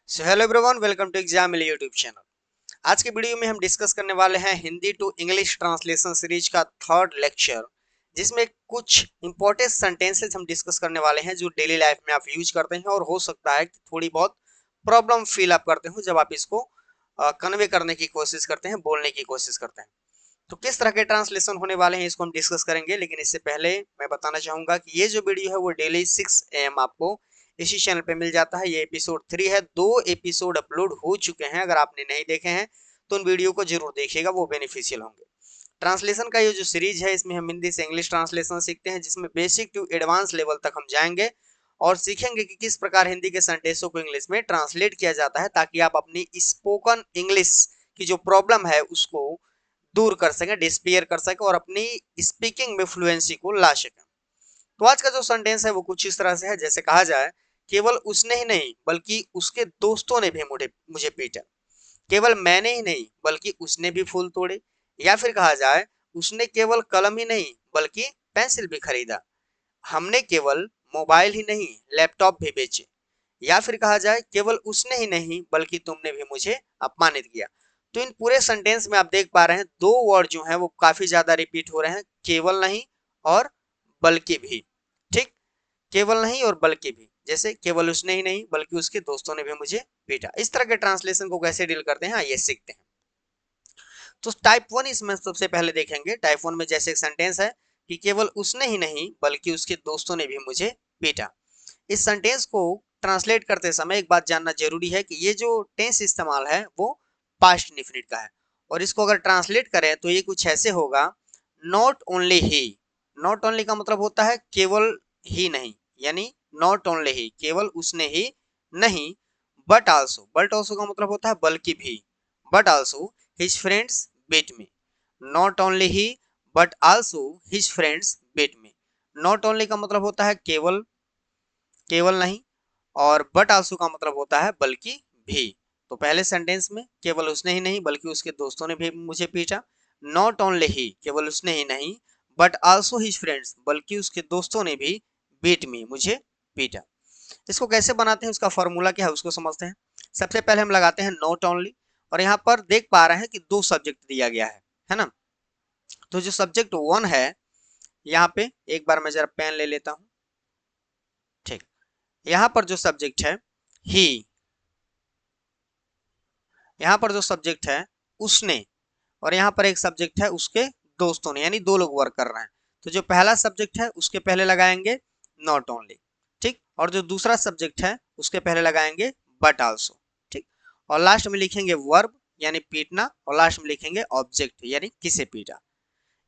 So hello everyone, welcome to exam मिली YouTube channel. आज के वीडियो में हम डिस्कस करने वाले हैं Hindi to English translation series का थर्ड लेक्चर, जिसमें कुछ इंपॉर्टेंट सेंटेंसेस हम डिस्कस करने वाले हैं जो डेली लाइफ में आप यूज करते हैं और हो सकता है कि थोड़ी बहुत प्रॉब्लम फील आप करते हो जब आप इसको कन्वे करने की कोशिश करते हैं, बोलने की कोशिश करते हैं। तो किस तरह के ट्रांसलेशन होने वाले हैं इसको हम डिस्कस करेंगे, लेकिन इससे पहले मैं बताना चाहूंगा कि ये जो वीडियो है वो डेली 6 AM आपको इसी चैनल पे मिल जाता है। ये एपिसोड 3 है, 2 एपिसोड अपलोड हो चुके हैं। अगर आपने नहीं देखे हैं तो उन वीडियो को जरूर देखिएगा, वो बेनिफिशियल होंगे। ट्रांसलेशन का ये जो सीरीज है इसमें हम हिंदी से इंग्लिश ट्रांसलेशन सीखते हैं, जिसमें बेसिक टू एडवांस लेवल तक हम जाएंगे और सीखेंगे कि किस प्रकार हिंदी के सेंटेंसों को इंग्लिश में ट्रांसलेट किया जाता है, ताकि आप अपनी स्पोकन इंग्लिश की जो प्रॉब्लम है उसको दूर कर सकें, डिस्पेयर कर सकें और अपनी स्पीकिंग में फ्लुएंसी को ला सकें। तो आज का जो सेंटेंस है वो कुछ इस तरह से है, जैसे कहा जाए, केवल उसने ही नहीं बल्कि उसके दोस्तों ने भी मुझे पीटा। केवल मैंने ही नहीं बल्कि उसने भी फूल तोड़े। या फिर कहा जाए, उसने केवल कलम ही नहीं बल्कि पेंसिल भी खरीदा। हमने केवल मोबाइल ही नहीं लैपटॉप भी बेचे। या फिर कहा जाए, केवल उसने ही नहीं बल्कि तुमने भी मुझे अपमानित किया। तो इन पूरे सेंटेंस में आप देख पा रहे हैं दो वर्ड जो हैं वो काफी ज्यादा रिपीट हो रहे हैं, केवल नहीं और बल्कि भी। ठीक, केवल नहीं और बल्कि भी, जैसे केवल उसने ही नहीं बल्कि उसके दोस्तों ने भी मुझे पीटा। इस तरह के ट्रांसलेशन को कैसे डील करते हैं आइए सीखते हैं। तो टाइप 1 इसमें सबसे पहले देखेंगे। टाइप 1 में जैसे एक सेंटेंस है कि केवल उसने ही नहीं बल्कि उसके दोस्तों ने भी मुझे पीटा। इस सेंटेंस को ट्रांसलेट करते समय एक बात जानना जरूरी है कि ये जो टेंस इस्तेमाल है वो पास्ट इंडेफिनिट का है, और इसको अगर ट्रांसलेट करें तो ये कुछ ऐसे होगा, not only he. Not only का मतलब होता है केवल ही नहीं, यानी नॉट ओनली ही केवल उसने ही नहीं, बट आल्सो का मतलब होता है बल्कि भी, but also his friends beat me. Not only he but also his friends beat me. Not only का मतलब होता है केवल, केवल नहीं, और बट आल्सो का मतलब होता है बल्कि भी। तो पहले सेंटेंस में केवल उसने ही नहीं बल्कि उसके दोस्तों ने भी मुझे पीटा। नॉट ओनली ही केवल उसने ही नहीं, बट आल्सो हिज फ्रेंड्स बल्कि उसके दोस्तों ने भी बीट मी मुझे पीटा। इसको कैसे बनाते हैं, उसका फॉर्मूला क्या है उसको समझते हैं। सबसे पहले हम लगाते हैं नॉट ओनली, और यहाँ पर देख पा रहे हैं कि दो सब्जेक्ट दिया गया है ना। तो जो सब्जेक्ट वन है, यहाँ पे एक बार मैं जरा पेन ले लेता हूँ। ठीक, यहाँ पर जो सब्जेक्ट है ही, यहाँ पर जो सब्जेक्ट है उसने, और यहाँ पर एक सब्जेक्ट है उसके दोस्तों ने, यानी दो लोग वर्क कर रहे हैं। तो जो पहला सब्जेक्ट है उसके पहले लगाएंगे नॉट ओनली, ठीक, और जो दूसरा सब्जेक्ट है उसके पहले लगाएंगे बट आल्सो। ठीक, और लास्ट में लिखेंगे वर्ब यानी पीटना, और लास्ट में लिखेंगे ऑब्जेक्ट यानी किसे पीटा।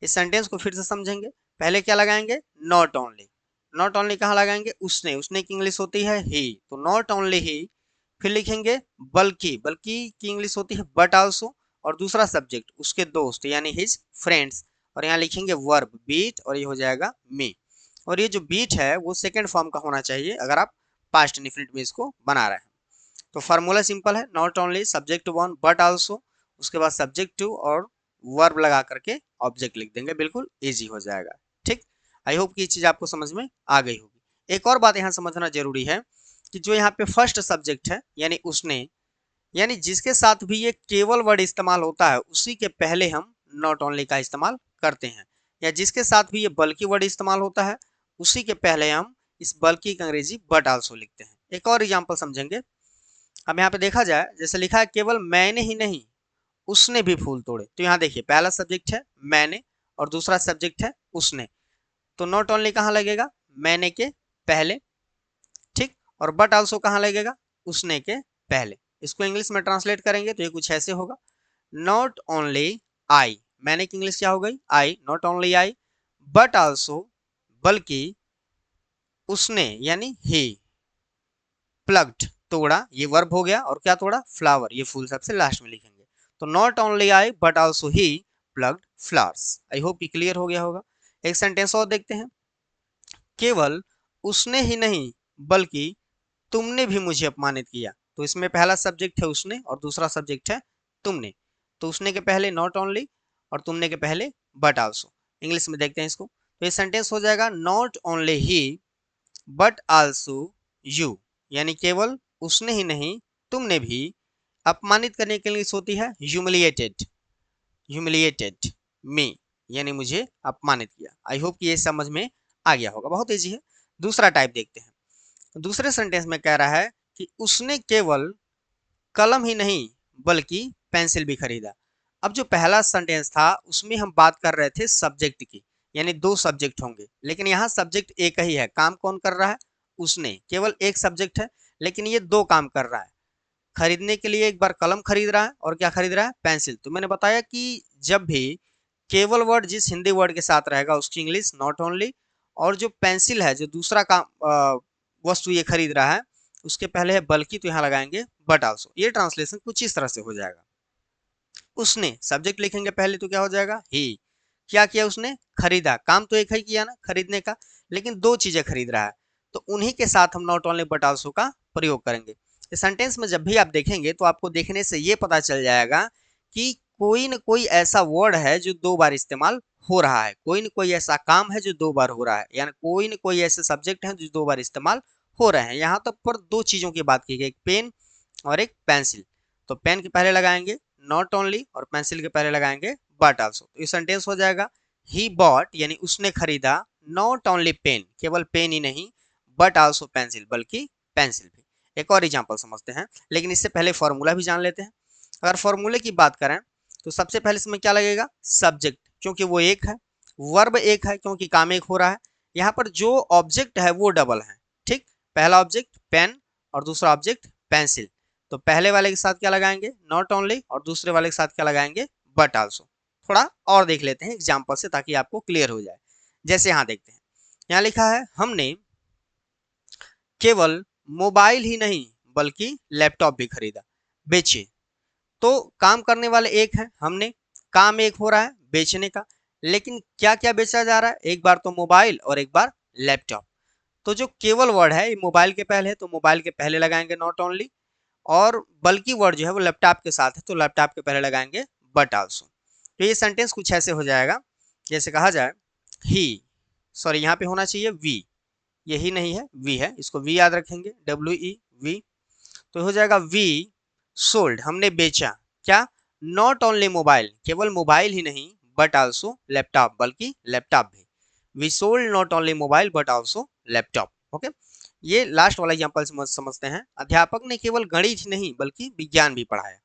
इस सेंटेंस को फिर से समझेंगे। पहले क्या लगाएंगे, नॉट ओनली। नॉट ओनली कहाँ लगाएंगे, उसने, उसने की इंग्लिश होती है ही, तो नॉट ओनली ही। फिर लिखेंगे बल्कि, बल्कि की इंग्लिश होती है बट आल्सो, और दूसरा सब्जेक्ट उसके दोस्त यानी हिज फ्रेंड्स, और यहाँ लिखेंगे वर्ब बीट, और ये हो जाएगा मी। और ये जो बीट है वो सेकेंड फॉर्म का होना चाहिए अगर आप पास्ट इंडेफिनिट में इसको बना रहे हैं। तो फार्मूला सिंपल है, not only subject one but also, उसके बाद सब्जेक्ट टू और वर्ब लगा करके ऑब्जेक्ट लिख देंगे, बिल्कुल इजी हो जाएगा। ठीक, आई होप कि ये चीज आपको समझ में आ गई होगी। एक और बात यहाँ समझना जरूरी है कि जो यहाँ पे फर्स्ट सब्जेक्ट है यानी उसने, यानी जिसके साथ भी ये केवल वर्ड इस्तेमाल होता है उसी के पहले हम नॉट ओनली का इस्तेमाल करते हैं, या जिसके साथ भी ये बल्कि वर्ड इस्तेमाल होता है उसी के पहले हम इस बल्कि का अंग्रेजी बट आल्सो लिखते हैं। एक और एग्जांपल समझेंगे। अब यहाँ पे देखा जाए, जैसे लिखा है केवल मैंने ही नहीं उसने भी फूल तोड़े, तो यहाँ देखिए पहला सब्जेक्ट है मैंने और दूसरा सब्जेक्ट है उसने, तो नॉट ओनली कहाँ लगेगा, मैंने के पहले। ठीक, और बट आल्सो कहाँ लगेगा, उसने के पहले। इसको इंग्लिश में ट्रांसलेट करेंगे तो ये कुछ ऐसे होगा, नॉट ओनली आई, मैंने की इंग्लिश क्या हो गई I, not only I, but also बल्कि उसने यानी ही, प्लग्ड तोड़ा, ये वर्ब हो गया, और क्या तोड़ा, फ्लावर, ये फूल सबसे लास्ट में लिखेंगे। तो not only I but also he plugged flowers. I hope कि क्लियर हो गया होगा। एक सेंटेंस और देखते हैं, केवल उसने ही नहीं बल्कि तुमने भी मुझे अपमानित किया। तो इसमें पहला सब्जेक्ट है उसने और दूसरा सब्जेक्ट है तुमने, तो उसने के पहले नॉट ओनली और तुमने के पहले बट आल्सो। इंग्लिश में देखते हैं इसको, तो ये सेंटेंस हो जाएगा, not only he but also you, यानी केवल उसने ही नहीं तुमने भी अपमानित करने के लिए होती है ह्यूमिलिएटेड, ह्यूमिलिएटेड मी, यानी मुझे अपमानित किया। आई होप कि ये समझ में आ गया होगा, बहुत ईजी है। दूसरा टाइप देखते हैं। दूसरे सेंटेंस में कह रहा है कि उसने केवल कलम ही नहीं बल्कि पेंसिल भी खरीदा। अब जो पहला सेंटेंस था उसमें हम बात कर रहे थे सब्जेक्ट की, यानी दो सब्जेक्ट होंगे, लेकिन यहाँ सब्जेक्ट एक ही है। काम कौन कर रहा है? उसने। केवल एक सब्जेक्ट है लेकिन ये दो काम कर रहा है। खरीदने के लिए एक बार कलम खरीद रहा है और क्या खरीद रहा है? पेंसिल। तो मैंने बताया कि जब भी केवल वर्ड जिस हिंदी वर्ड के साथ रहेगा उसकी इंग्लिश नॉट ओनली, और जो पेंसिल है जो दूसरा काम वस्तु ये खरीद रहा है उसके पहले है बल्कि, तो यहाँ लगाएंगे बट आल्सो। ये ट्रांसलेशन कुछ इस तरह से हो जाएगा। उसने सब्जेक्ट लिखेंगे पहले तो क्या हो जाएगा? ही। क्या किया उसने? खरीदा। काम तो एक ही किया ना, खरीदने का, लेकिन दो चीजें खरीद रहा है, तो उन्हीं के साथ हम नॉट ओनली बट आल्सो का प्रयोग करेंगे। इस सेंटेंस में जब भी आप देखेंगे तो आपको देखने से ये पता चल जाएगा कि कोई न कोई ऐसा वर्ड है जो दो बार इस्तेमाल हो रहा है, कोई न कोई ऐसा काम है जो दो बार हो रहा है, यानी कोई न कोई ऐसे सब्जेक्ट है जो दो बार इस्तेमाल हो रहे हैं। यहाँ तक पर दो चीजों की बात की गई, एक पेन और एक पेंसिल। तो पेन के पहले लगाएंगे नॉट ओनली और पेंसिल के पहले लगाएंगे बट आल्सो। तो ये सेंटेंस हो जाएगा ही बॉट, यानी उसने खरीदा नॉट ओनली पेन, केवल पेन ही नहीं, बट आल्सो पेंसिल, बल्कि पेंसिल भी। एक और एग्जांपल समझते हैं, लेकिन इससे पहले फॉर्मूला भी जान लेते हैं। अगर फॉर्मूले की बात करें तो सबसे पहले इसमें क्या लगेगा? सब्जेक्ट, क्योंकि वो एक है। वर्ब एक है क्योंकि काम एक हो रहा है। यहाँ पर जो ऑब्जेक्ट है वो डबल है। ठीक, पहला ऑब्जेक्ट पेन और दूसरा ऑब्जेक्ट पेंसिल। तो पहले वाले के साथ क्या लगाएंगे? नॉट ओनली, और दूसरे वाले के साथ क्या लगाएंगे? But also. थोड़ा और देख लेते हैं एग्जाम्पल से ताकि आपको क्लियर हो जाए। जैसे यहाँ देखते हैं, यहाँ लिखा है हमने केवल मोबाइल ही नहीं बल्कि लैपटॉप भी खरीदा। बेचे, तो काम करने वाले एक है, हमने, काम एक हो रहा है बेचने का, लेकिन क्या क्या बेचा जा रहा है? एक बार तो मोबाइल और एक बार लैपटॉप। तो जो केवल वर्ड है ये मोबाइल के पहले है तो मोबाइल के पहले लगाएंगे नॉट ओनली, और बल्कि वर्ड जो है वो लैपटॉप के साथ है तो लैपटॉप के पहले लगाएंगे बट आल्सो। तो ये सेंटेंस कुछ ऐसे हो जाएगा, जैसे कहा जाए ही, सॉरी यहाँ पे होना चाहिए वी, यही नहीं है वी है, इसको वी याद रखेंगे, WE वी। तो हो जाएगा वी सोल्ड, हमने बेचा क्या? नॉट ओनली मोबाइल, केवल मोबाइल ही नहीं, बट आल्सो लैपटॉप, बल्कि लैपटॉप भी। We sold not only mobile but also laptop. Okay, ये लास्ट वाला एग्जांपल समझते हैं। अध्यापक ने केवल गणित ही नहीं बल्कि विज्ञान भी पढ़ाया।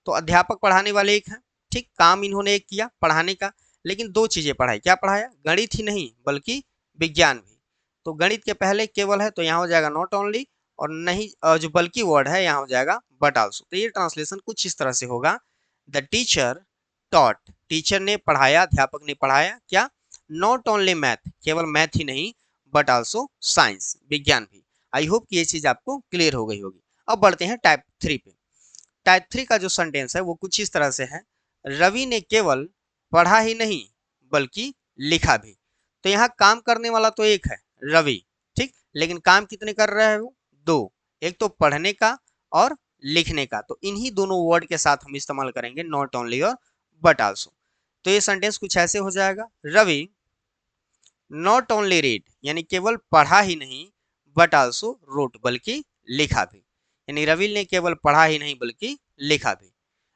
तो अध्यापक पढ़ाने वाले एक हैं, ठीक, काम इन्होंने एक किया पढ़ाने का, लेकिन दो चीजें पढ़ाई। क्या पढ़ाया? गणित ही नहीं बल्कि विज्ञान भी। तो गणित के पहले केवल है तो यहाँ हो जाएगा नॉट ओनली, और नहीं जो बल्कि वर्ड है यहाँ हो जाएगा बट आल्सो। तो ये ट्रांसलेशन कुछ इस तरह से होगा, द टीचर टॉट, टीचर ने पढ़ाया, अध्यापक ने पढ़ाया क्या? नॉट ओनली मैथ, केवल मैथ ही नहीं, बट आल्सो साइंस, विज्ञान भी। आई होप कि ये चीज आपको क्लियर हो गई होगी। अब बढ़ते हैं टाइप 3 पे। टाइप 3 का जो सेंटेंस है वो कुछ इस तरह से है, रवि ने केवल पढ़ा ही नहीं बल्कि लिखा भी। तो यहाँ काम करने वाला तो एक है रवि, ठीक, लेकिन काम कितने कर रहा है वो? दो, एक तो पढ़ने का और लिखने का। तो इन्हीं दोनों वर्ड के साथ हम इस्तेमाल करेंगे नॉट ओनली और बट आल्सो। तो ये सेंटेंस कुछ ऐसे हो जाएगा, रवि नॉट ओनली रीड, यानी केवल पढ़ा ही नहीं, बट आल्सो रोट, बल्कि लिखा भी। यानी रवि ने केवल पढ़ा ही नहीं बल्कि लिखा भी।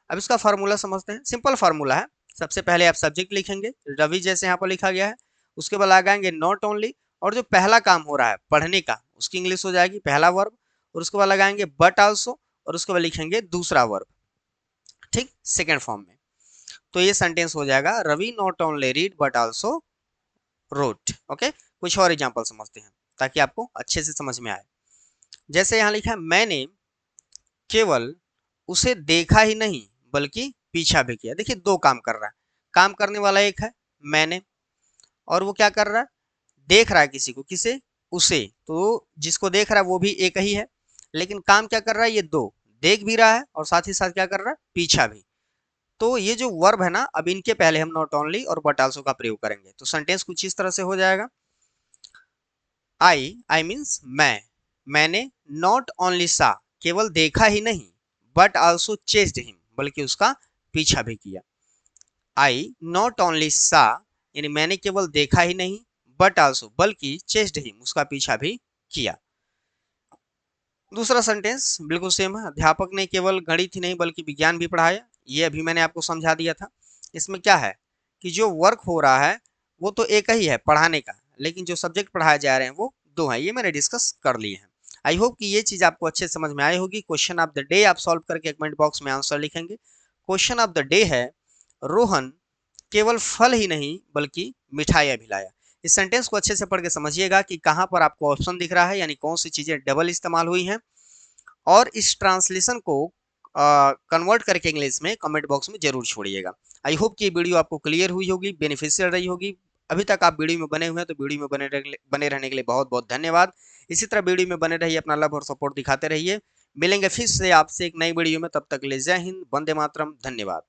अब इसका फार्मूला समझते हैं, सिंपल फार्मूला है। सबसे पहले आप सब्जेक्ट लिखेंगे रवि जैसे यहाँ पर लिखा गया है, उसके बाद लगाएंगे नॉट ओनली, और जो पहला काम हो रहा है पढ़ने का उसकी इंग्लिश हो जाएगी पहला वर्ब, और उसके बाद लगाएंगे बट आल्सो, और उसके बाद लिखेंगे दूसरा वर्ब, ठीक, सेकेंड फॉर्म में। तो ये सेंटेंस हो जाएगा Ravi not only read but also wrote. Okay, कुछ और एग्जांपल समझते हैं ताकि आपको अच्छे से समझ में आए। जैसे यहाँ लिखा है मैंने केवल उसे देखा ही नहीं बल्कि पीछा भी किया। देखिए दो काम कर रहा है, काम करने वाला एक है मैंने, और वो क्या कर रहा है? देख रहा है किसी को, किसे? उसे। तो जिसको देख रहा है वो भी एक ही है, लेकिन काम क्या कर रहा है? ये दो, देख भी रहा है और साथ ही साथ क्या कर रहा है? पीछा भी। तो ये जो वर्ब है ना, अब इनके पहले हम नॉट ओनली और बट आल्सो का प्रयोग करेंगे। तो सेंटेंस कुछ इस तरह से हो जाएगा, आई मीन्स मैं, मैंने नॉट ओनली सा, केवल देखा ही नहीं, बट आल्सो चेस्ड हिम, बल्कि उसका पीछा भी किया। आई नॉट ओनली सा, यानी मैंने केवल देखा ही नहीं, बट आल्सो, बल्कि चेस्ड हिम, उसका पीछा भी किया। दूसरा सेंटेंस बिल्कुल सेम है, अध्यापक ने केवल गणित ही नहीं बल्कि विज्ञान भी पढ़ाया। ये अभी मैंने आपको समझा दिया था। इसमें क्या है कि जो वर्क हो रहा है वो तो एक ही है पढ़ाने का, लेकिन जो सब्जेक्ट पढ़ाए जा रहे हैं वो दो हैं। ये मैंने डिस्कस कर लिए हैं। आई होप कि ये चीज आपको अच्छे से समझ में आई होगी। क्वेश्चन ऑफ द डे आप सॉल्व करके कमेंट बॉक्स में आंसर लिखेंगे। क्वेश्चन ऑफ द डे है, रोहन केवल फल ही नहीं बल्कि मिठाइयाँ भी लाया। इस सेंटेंस को अच्छे से पढ़ के समझिएगा कि कहाँ पर आपको ऑप्शन दिख रहा है, यानी कौन सी चीजें डबल इस्तेमाल हुई हैं, और इस ट्रांसलेशन को कन्वर्ट करके इंग्लिश में कमेंट बॉक्स में जरूर छोड़िएगा। आई होप कि ये वीडियो आपको क्लियर हुई होगी, बेनिफिशियल रही होगी। अभी तक आप वीडियो में बने हुए हैं तो वीडियो में बने रहने के लिए बहुत बहुत धन्यवाद। इसी तरह वीडियो में बने रहिए, अपना लव और सपोर्ट दिखाते रहिए। मिलेंगे फिर से आपसे एक नई वीडियो में, तब तक के लिए जय हिंद, वंदे मातरम, धन्यवाद।